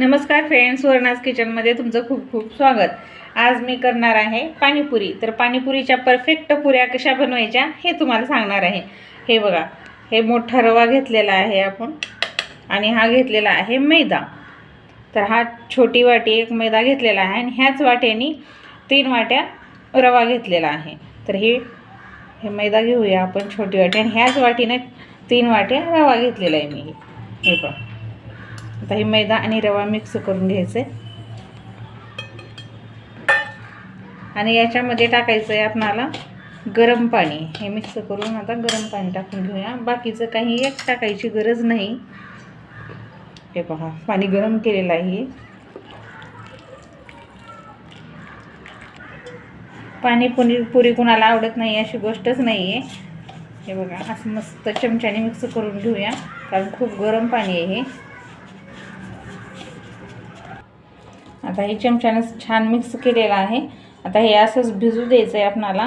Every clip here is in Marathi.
नमस्कार फ्रेंड्स, वर्णाज किचनमध्ये तुमचं खूप खूप स्वागत। आज मी करणार आहे पाणीपुरी। तर पाणीपुरीच्या परफेक्ट पुऱ्या कशा बनवायच्या हे तुम्हाला सांगणार आहे। हे बघा, हे मोठा रवा घेतलेला आहे आपण आणि हा घेतलेला आहे मैदा। तर हा छोटी वाटी एक मैदा घेतलेला आहे आणि ह्याच वाट्याने 3 वाट्या रवा घेतलेला आहे। तर हे मैदा घेऊया आपण छोटी वाटी आणि ह्याच वाटीने 3 वाट्या रवा घेतलेला आहे मी। हे पहा, आता हे मैदा आणि रवा मिक्स करून घ्यायचे आणि याच्यामध्ये टाकायचं आहे आपल्याला गरम पाणी। हे मिक्स करून आता गरम पाणी टाकून घेऊया, बाकीचं काही एक टाकायची गरज नाही। हे पहा, पाणी गरम केलेलं आहे। पाणीपुरी कुणाला आवडत नाही अशी गोष्टच नाही आहे। हे बघा, असं मस्त चमच्याने मिक्स करून घेऊया, कारण खूप गरम पाणी आहे हे। आता हे चमच्याने छान मिक्स केलेलं आहे। आता हे असंच भिजू द्यायचं आहे आपल्याला।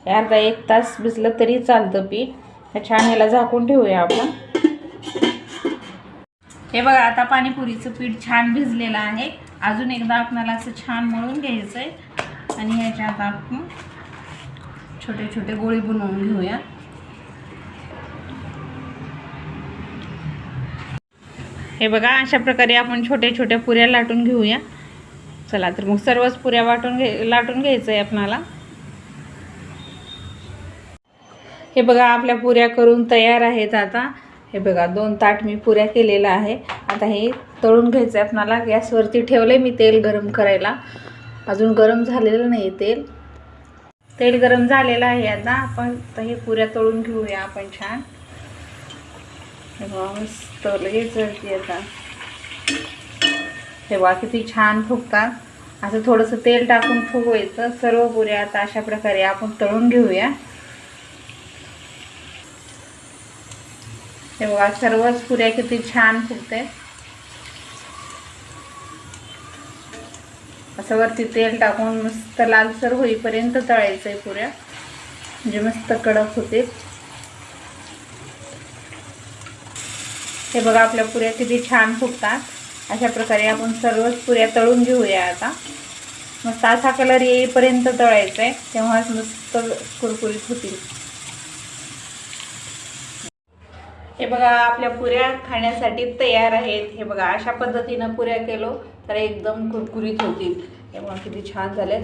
अर्धा 1 तास भिजलं तरी चालतं पीठ। हे छान याला झाकून ठेवूया आपण। हे बघा, आता पाणीपुरीचं पीठ छान भिजलेलं आहे। अजून एकदा आपल्याला असं छान मळून घ्यायचं आहे आणि ह्याच्यात आपण छोटे छोटे गोळे बनवून घेऊया। हे बघा, अशा प्रकारे आपण छोट्या छोट्या पुऱ्या लाटून घेऊया। चला तर मग सर्वच पुऱ्या लाटून घ्यायचं आहे आपल्याला। हे बघा, आपल्या पुऱ्या करून तयार आहेत। आता हे बघा, 2 ताट मी पुऱ्या केलेला आहे। आता हे तळून घ्यायचं आहे आपल्याला। गॅसवरती ठेवले मी तेल गरम करायला, अजून गरम झालेलं नाही तेल गरम झालेलं आहे। आता आपण हे पुऱ्या तळून घेऊया आपण छान। हे बघा, मस्त लगेच जळते आता। हे बघा, किती छान फुगतात। असं थोडंसं तेल टाकून फुगवायचं सर्व पुऱ्या। आता अशा प्रकारे आपण तळून घेऊया। हे बघा, सर्वच पुऱ्या किती छान फुगतात। असं वरती तेल टाकून मस्त लालसर होईपर्यंत तळायचं आहे पुऱ्या, म्हणजे मस्त कडक होते। हे बघा, आपल्या पुऱ्या किती छान फुगतात। अशा प्रकारे आपण सर्वच पुऱ्या तळून घेऊया। आता मस्त असा कलर येईपर्यंत तळायचं आहे, तेव्हाच मस्त कुरकुरीत होतील। हे बघा, आपल्या पुऱ्या खाण्यासाठी तयार आहेत। हे बघा, अशा पद्धतीनं पुऱ्या केलो तर एकदम कुरकुरीत होतील। हे बघा, किती छान झाले।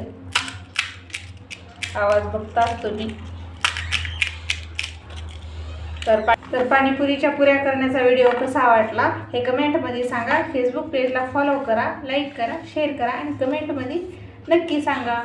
आवाज बघताच तुम्ही। तर पाणीपुरीच्या पुऱ्या करण्याचा व्हिडिओ कसा वाटला हे कमेंटमध्ये सांगा। फेसबुक पेजला फॉलो करा, लाईक करा, शेअर करा आणि कमेंटमध्ये नक्की सांगा।